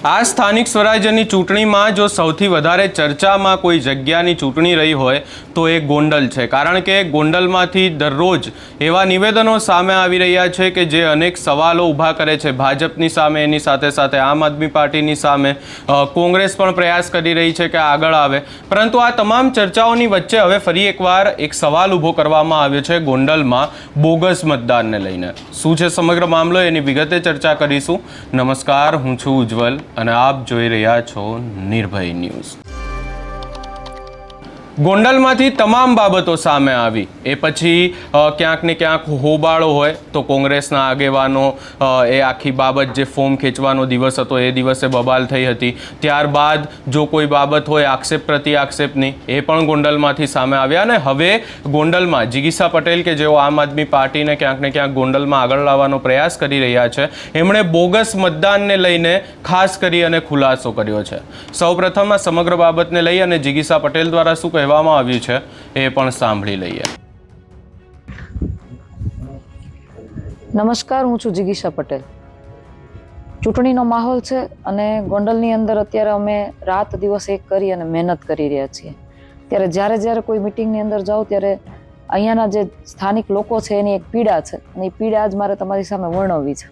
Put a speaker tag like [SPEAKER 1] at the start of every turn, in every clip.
[SPEAKER 1] આ સ્થાનિક સ્વરાજ્યની ચૂંટણીમાં જો સૌથી વધારે ચર્ચામાં કોઈ જગ્યાની ચૂંટણી રહી હોય તો એ ગોંડલ છે, કારણ કે ગોંડલમાંથી દરરોજ એવા નિવેદનો સામે આવી રહ્યા છે કે જે અનેક સવાલો ઊભા કરે છે ભાજપની સામે, એની સાથે સાથે આમ આદમી પાર્ટીની સામે, કોંગ્રેસ પણ પ્રયાસ કરી રહી છે કે આગળ આવે. પરંતુ આ તમામ ચર્ચાઓની વચ્ચે હવે ફરી એકવાર એક સવાલ ઊભો કરવામાં આવ્યો છે ગોંડલમાં બોગસ મતદાનને લઈને. શું છે સમગ્ર મામલો, એની વિગતે ચર્ચા કરીશું. નમસ્કાર, હું છું ઉજ્જવલ અને આપ જોઈ રહ્યા છો નિર્ભય ન્યૂઝ. ગોંડલમાંથી તમામ બાબતો સામે આવી, એ પછી ક્યાંક ને ક્યાંક હોબાળો હોય તો કોંગ્રેસના આગેવાનો એ આખી બાબત, જે ફોર્મ ખેંચવાનો દિવસ હતો એ દિવસે બબાલ થઈ હતી. ત્યારબાદ જો કોઈ બાબત હોય આક્ષેપ પ્રતિ આક્ષેપની, એ પણ ગોંડલમાંથી સામે આવ્યા. અને હવે ગોંડલમાં જિગીસા પટેલ કે જેઓ આમ આદમી પાર્ટીને ક્યાંક ને ક્યાંક ગોંડલમાં આગળ લાવવાનો પ્રયાસ કરી રહ્યા છે, એમણે બોગસ મતદાનને લઈને ખાસ કરી અને ખુલાસો કર્યો છે. સૌપ્રથમ આ સમગ્ર બાબતને લઈ અને જિગીસા પટેલ દ્વારા શું કહેવામાં આવ્યું છે એ પણ સાંભળી લઈએ.
[SPEAKER 2] નમસ્કાર, હું છું જિગીસા પટેલ. ચૂંટણીનો માહોલ છે અને ગોંડલની અંદર અત્યારે અમે રાત દિવસ એક કરી અને મહેનત કરી રહ્યા છીએ. ત્યારે જ્યારે કોઈ મિટિંગની અંદર જાઉં ત્યારે અહીંયાના જે સ્થાનિક લોકો છે એની એક પીડા છે અને એ પીડા આજ મારે તમારી સામે વર્ણવવી છે.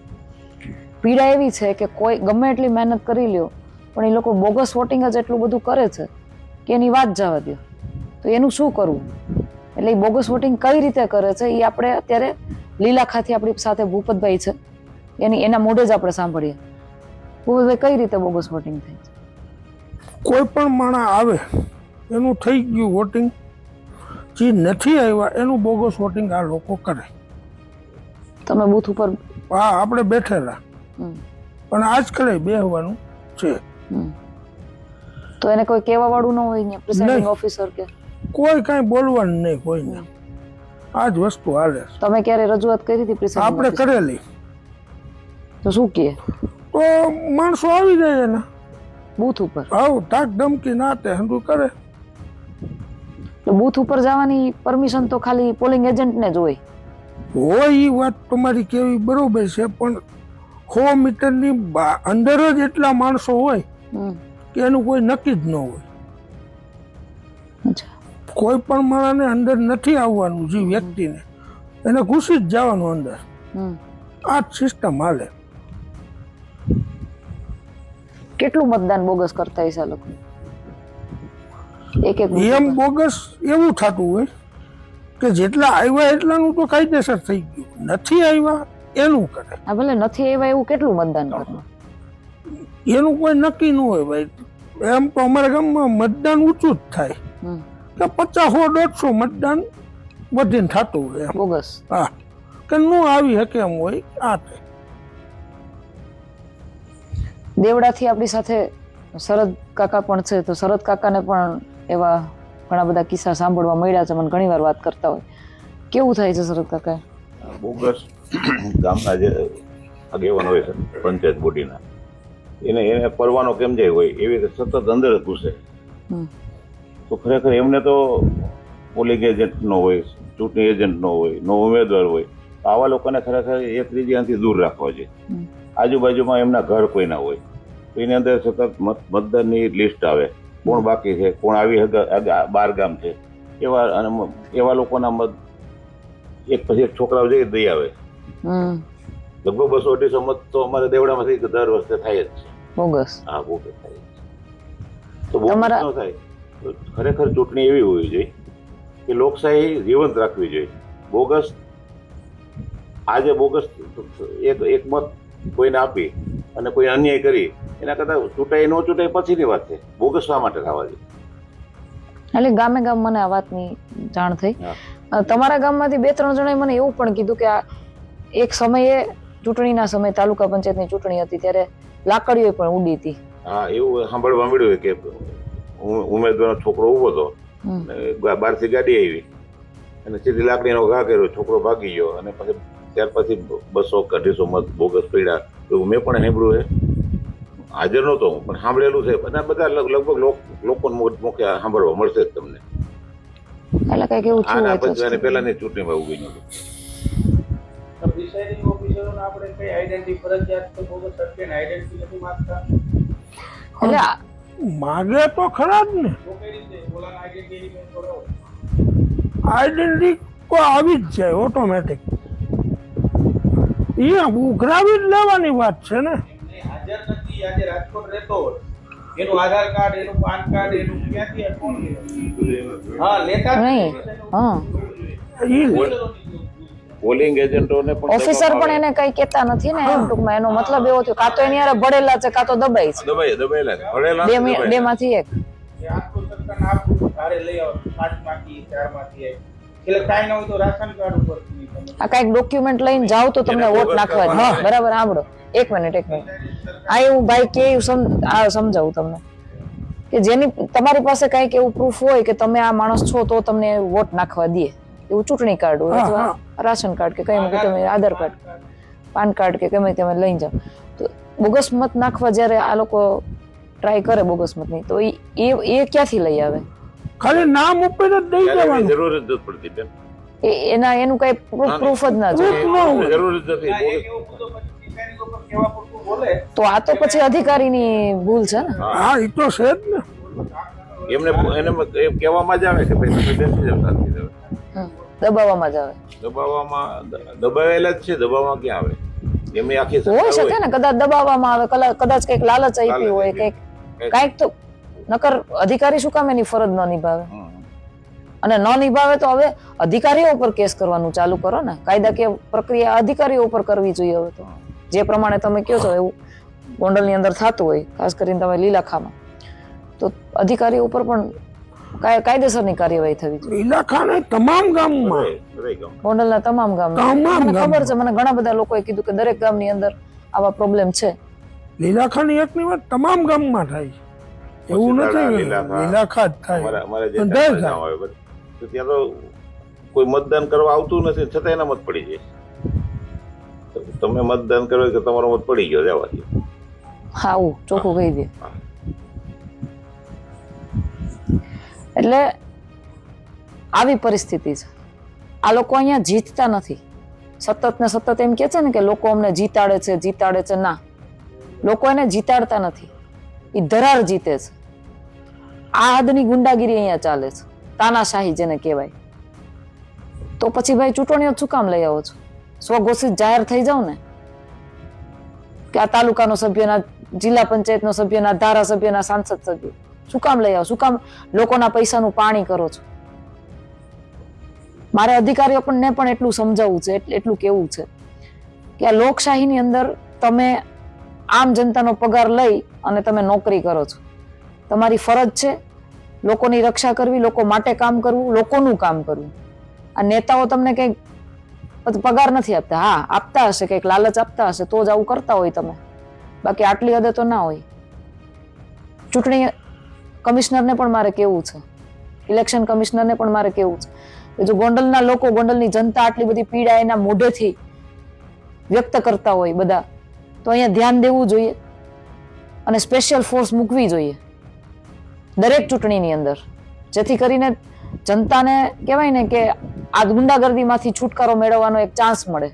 [SPEAKER 2] પીડા એવી છે કે કોઈ ગમે એટલી મહેનત કરી લ્યો પણ એ લોકો બોગસ વોટિંગ જ એટલું બધું કરે છે કે એની વાત જવા દો. તો એનું શું કરવું? એટલે એ બોગસ વોટિંગ કઈ રીતે કરે છે એ આપણે અત્યારે લીલાખાથી આપણી સાથે ભૂપતભાઈ છે, એના મોઢે જ આપણે સાંભળીએ. ભૂપતભાઈ, કઈ રીતે બોગસ વોટિંગ થાય છે?
[SPEAKER 3] કોઈ પણ માણસ આવે એનું થઈ ગયું વોટિંગ, જે નથી આવ્યા એનું બોગસ વોટિંગ આ લોકો કરે.
[SPEAKER 2] તમે બૂથ ઉપર?
[SPEAKER 3] હા, આપણે બેઠેલા, પણ આજકાલ બેહવાનું છે.
[SPEAKER 2] તો એને કોઈ કહેવા વાળું ન હોય ને, પ્રિસાઇડિંગ ઓફિસર કે
[SPEAKER 3] કોઈ કાંઈ બોલવાનું નહીં કોઈને. આ જ વસ્તુ હાલે.
[SPEAKER 2] તમે ક્યારે રજૂઆત કરી હતી પ્રિસાઇડિંગ?
[SPEAKER 3] આપણે કરેલી.
[SPEAKER 2] તો શું કહે?
[SPEAKER 3] તો માણસો આવી જાય એના
[SPEAKER 2] બૂથ ઉપર.
[SPEAKER 3] આવ તાક ધમકી ના તે હંધું કરે.
[SPEAKER 2] તો બૂથ ઉપર જવાની પરમિશન તો ખાલી પોલિંગ એજન્ટને જ હોય.
[SPEAKER 3] એ વાત તમારી કેવી બરોબર છે, પણ 100 મીટરની અંદર જ એટલા માણસો હોય કે એનું કોઈ નક્કી જ ન હોય. કોઈ પણ માણસને અંદર નથી આવવાનું, જે વ્યક્તિને એને ઘૂસી જ જવાનું અંદર. આ જ સિસ્ટમ હાલે.
[SPEAKER 2] કેટલું મતદાન બોગસ કરતા હશે લોકો? એક
[SPEAKER 3] એમ બોગસ એવું થતું હોય કે જેટલા આવ્યા એટલાનું તો કાયદેસર થઈ ગયું, નથી આવ્યા એનું કરે.
[SPEAKER 2] હા, ભલે નથી આવ્યા એવું કેટલું મતદાન કરવું
[SPEAKER 3] એનું કોઈ નક્કી ન હોય ભાઈ. એમ તો અમારા ગામમાં મતદાન ઊંચું જ થાય કે 50-100-150 મતદાન વધીને થતું હોય
[SPEAKER 2] બોગસ.
[SPEAKER 3] હા, કે ન આવી શકે એમ હોય. આ
[SPEAKER 2] દેવડાથી આપણી સાથે શરદ કાકા પણ છે, તો શરદ કાકાને પણ એવા ઘણા બધા કિસ્સા સાંભળવા મળ્યા છે, મને ઘણી વાર વાત કરતા હોય. કેવું થાય છે શરદ કાકા?
[SPEAKER 4] બોગસ ગામના જે આગેવાન હોય છે પંચાયત બોડીના, એને પરવાનો કેમ જાય હોય એવી રીતે સતત અંદર જ ઘૂસે. તો ખરેખર એમને તો પોલિંગ એજન્ટ નો હોય, ચૂંટણી એજન્ટ નો હોય, નો ઉમેદવાર હોય. આવા લોકોને ખરેખર એક ત્રીજાથી દૂર રાખવા જોઈએ. આજુબાજુમાં એમના ઘર કોઈ ના હોય તો એની અંદર સતત મતદારની લિસ્ટ આવે, કોણ બાકી છે, કોણ આવી 12 ગામ છે, એવા લોકોના મત એક પછી એક છોકરાઓ જઈ દઈ આવે. લગભગ 200-250 મત તો અમારે દેવડામાંથી દર વર્ષે થાય જ છે
[SPEAKER 2] બોગસ.
[SPEAKER 4] હા, બોગસ થાય છે. તો બોગસ ન થાય. ખરેખર ચૂંટણી એવી હોવી જોઈએ કે લોકશાહી જીવંત રાખવી જોઈએ. બોગસ આજે બોગસ એક મત કોઈને આપી અને કોઈ અન્યાય કરી, એના કરતા ચૂંટાઈ ન ચૂંટાઈ પછીની વાત છે. બોગસ શા માટે થવા જોઈએ?
[SPEAKER 2] એટલે ગામે ગામ મને આ વાતની જાણ થઈ. તમારા ગામમાંથી 2-3 જણાએ મને એવું પણ કીધું કે આ એક સમયે ચૂંટણીના સમયે તાલુકા પંચાયતની ચૂંટણી હતી ત્યારે લાકડીઓ પણ ઉડી હતી. હા,
[SPEAKER 4] એવું સાંભળવા મળ્યું કે ઉમેદવારનો છોકરો ઉભો હતો, બહારથી ગાડી આવી અને સીધી લાકડીનો ઘા કર્યો, છોકરો ભાગી ગયો અને પછી ત્યાર પછી 200-250 મત બોગસ પડ્યા. એવું મેં પણ સાંભળ્યું છે. હાજર નહોતો હું, પણ સાંભળેલું છે. બધા લગભગ લોકો મુખ્ય સાંભળવા મળશે જ તમને.
[SPEAKER 2] એટલે કઈક એવું
[SPEAKER 4] છે. પહેલાની ચૂંટણીમાં ઉગી ગયું.
[SPEAKER 5] પ્રિસાઇડિંગ ઓફિસરોને આપણે કઈ આઈડેન્ટિટી ફરજિયાત તો બોગસ અટકે ને આઈડેન્ટિટી નથી માંગતા?
[SPEAKER 2] એટલે
[SPEAKER 3] માગે તો ખરા જ ને, આઈડેન્ટિટી કોઈ આવી જ જાય ઓટોમેટિક. એ ઉઘરાવી જ લેવાની વાત છે ને.
[SPEAKER 5] હાજર નથી, આજે રાજકોટ રહેતો હોય, એનું આધાર કાર્ડ, એનું પાન કાર્ડ, એનું ક્યાંથી account લે? હા, લેતા જ
[SPEAKER 2] નહીં. હા,
[SPEAKER 4] પોલિંગ એજન્ટોને પણ
[SPEAKER 2] ઓફિસર પણ એને કઈ કહેતા નથી ને, એમ ટૂંકમાં એનો મતલબ એવો થયો કાં તો એની હારે ભળેલા છે કાં તો દબાઈ છે.
[SPEAKER 4] દબાયેલા છે. ભરેલા છે,
[SPEAKER 2] બે
[SPEAKER 4] દબાયેલા.
[SPEAKER 2] માંથી એક.
[SPEAKER 5] એ આખું સરકાર આપવું, તારે લઈ આવો 5 માંથી 4 માંથી એક. એટલે કાંઈ ન હોય તો રાશન કાર્ડ ઉપર
[SPEAKER 2] આ કઈક ડોક્યુમેન્ટ લઈને જાવ તો તમને વોટ નાખવા જ. બરાબર, સાંભળો, એક મિનિટ. આ એવું ભાઈ કે સમજાવું તમને કે જેની તમારી પાસે કઈક એવું પ્રૂફ હોય કે તમે આ માણસ છો તો તમને વોટ નાખવા દે, એવું ચૂંટણી કાર્ડ હોય અથવા રાશન કાર્ડ કે કઈ તમે આધાર કાર્ડ, પાન કાર્ડ કે ગમે તમે લઈને જાઓ. તો બોગસ મત નાખવા જ્યારે આ લોકો ટ્રાય કરે બોગસ મતની, તો એ ક્યાંથી લઈ આવે?
[SPEAKER 3] ખાલી નામ ઉપર જ દઈ દેવાનું.
[SPEAKER 4] જરૂર જ નથી પડતી બેન.
[SPEAKER 2] એનું કઈ પ્રૂફ જ ના જોઈએ.
[SPEAKER 4] જરૂર જ નથી.
[SPEAKER 2] તો આ તો પછી અધિકારીની ભૂલ છે ને.
[SPEAKER 3] હા, એ તો છે જ ને.
[SPEAKER 4] એમને એને એમ કહેવામાં જ આવે કે ભાઈ તમે decision સાચી દેવા.
[SPEAKER 2] દબાવવામાં જ આવે.
[SPEAKER 4] દબાવેલા જ છે, દબાવવામાં ક્યાં આવે? એમની આખી સત્તા
[SPEAKER 2] હોય શકે ને, કદાચ દબાવવામાં આવે, કદાચ કઈક લાલચ આપી હોય, કઈક તો નકર અધિકારી શું કામ એની ફરજ ન નિભાવે? અને ન નિભાવે તો હવે અધિકારીઓ ઉપર કેસ કરવાનું ચાલુ કરો ને. કાયદાકીય પ્રક્રિયા અધિકારીઓ ઉપર કરવી જોઈએ. હવે તો જે પ્રમાણે તમે કહો છો એવું ગોંડલની અંદર થતું હોય, ખાસ કરીને તમે લીલાખામાં, તો અધિકારીઓ ઉપર પણ કાયદેસરની કાર્યવાહી થવી જોઈએ.
[SPEAKER 3] ઇલાકાને તમામ ગામમાં,
[SPEAKER 2] ગોંડલના તમામ ગામમાં મને ખબર છે, મને ઘણા બધા લોકોએ કીધું કે દરેક ગામની અંદર આવા પ્રોબ્લેમ છે.
[SPEAKER 3] લીલાખાની એકની વાત તમામ ગામમાં થાય છે. એવું નથી લીલાખા જ થાય.
[SPEAKER 4] અમારે જે ત્યાં તો કોઈ મતદાન કરવા આવતું નથી, છતાં એના મત પડી જાય. તમે મતદાન કરો કે તમારો મત પડી ગયો જવાથી.
[SPEAKER 2] હા, આવું ચોખ્ખું કહી દે. એટલે આવી પરિસ્થિતિ છે. આ લોકો અહીંયા જીતતા નથી. સતત ને સતત એમ કે છે ને કે લોકો અમને જીતાડે છે. ના, લોકો એને જીતાડતા નથી, એ ધરાર જીતે છે. આ હદની ગુંડાગીરી અહીંયા ચાલે છે, તાનાશાહી જેને કહેવાય. તો પછી ભાઈ ચૂંટણીઓ શું કામ લઈ આવો છો? સ્વઘોષિત જાહેર થઈ જાવ ને કે આ તાલુકાનો સભ્યના, જિલ્લા પંચાયતનો સભ્યના, ધારાસભ્યના, સાંસદ સભ્ય શું કામ લઈ આવો? શું કામ લોકોના પૈસાનું પાણી કરો છો? મારે અધિકારીઓ પણ એટલું સમજાવવું છે, એટલું કેવું છે કે આ લોકશાહીની અંદર તમે આમ જનતાનો પગાર લઈ અને તમે નોકરી કરો છો. તમારી ફરજ છે લોકોની રક્ષા કરવી, લોકો માટે કામ કરવું, લોકોનું કામ કરવું. આ નેતાઓ તમને કંઈક પગાર નથી આપતા. હા, આપતા હશે, કંઈક લાલચ આપતા હશે તો જ આવું કરતા હોય તમે, બાકી આટલી હદે તો ના હોય. ચૂંટણી કમિશનરને પણ મારે કેવું છે, ઇલેક્શન કમિશનરને પણ મારે કેવું છે કે જો ગોંડલના લોકો, ગોંડલની જનતા આટલી બધી પીડા એના મોઢેથી વ્યક્ત કરતા હોય બધા, તો અહીંયા ધ્યાન દેવું જોઈએ અને સ્પેશિયલ ફોર્સ મૂકવી જોઈએ દરેક ચૂંટણીની અંદર, જેથી કરીને જનતાને કહેવાય ને કે આ ગુંડાગર્દીમાંથી છુટકારો મેળવવાનો એક ચાન્સ મળે.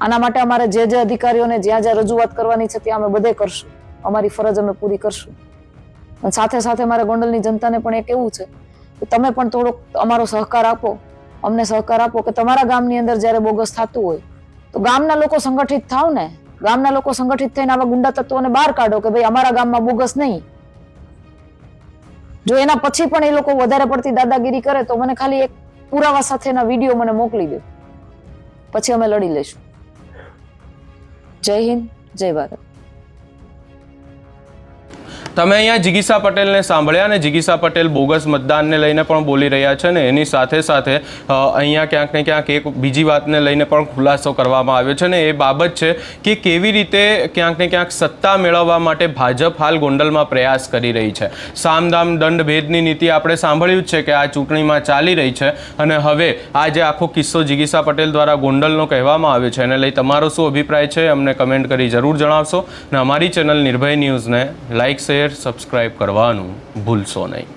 [SPEAKER 2] આના માટે અમારે જે અધિકારીઓને જ્યાં રજૂઆત કરવાની છે ત્યાં અમે બધે કરશું. અમારી ફરજ અમે પૂરી કરશું. અને સાથે સાથે મારે ગોંડલની જનતાને પણ એ કહેવું છે કે તમે પણ થોડોક અમારો સહકાર આપો, અમને સહકાર આપો કે તમારા ગામની અંદર જ્યારે બોગસ થતું હોય તો ગામના લોકો સંગઠિત થાવ ને. ગામના લોકો સંગઠિત થઈને આવા ગુંડા તત્વોને બહાર કાઢો કે ભાઈ અમારા ગામમાં બોગસ નહીં. જો એના પછી પણ એ લોકો વધારે પડતી દાદાગીરી કરે તો મને ખાલી એક પુરાવા સાથેના વિડીયો મને મોકલી દો, પછી અમે લડી લઈશું. જય હિન્દ, જય ભારત.
[SPEAKER 1] તમે અહીંયા જિગીસા પટેલને સાંભળ્યા, અને જિગીસા પટેલ બોગસ મતદાનને લઈને પણ બોલી રહ્યા છે ને એની સાથે સાથે અહીંયા ક્યાંક ને ક્યાંક એક બીજી વાતને લઈને પણ ખુલાસો કરવામાં આવ્યો છે ને એ બાબત છે કે કેવી રીતે ક્યાંક ને ક્યાંક સત્તા મેળવવા માટે ભાજપ હાલ ગોંડલમાં પ્રયાસ કરી રહી છે. સામદામ દંડ ભેદની નીતિ આપણે સાંભળ્યું જ છે કે આ ચૂંટણીમાં ચાલી રહી છે, અને હવે આ જે આખો કિસ્સો જિગીસા પટેલ દ્વારા ગોંડલનો કહેવામાં આવ્યો છે એને લઈ તમારો શું અભિપ્રાય છે અમને કમેન્ટ કરી જરૂર જણાવશો, અને અમારી ચેનલ નિર્ભય ન્યૂઝને લાઇક, શેર, સબસ્ક્રાઇબ કરવાનું ભૂલશો નહીં.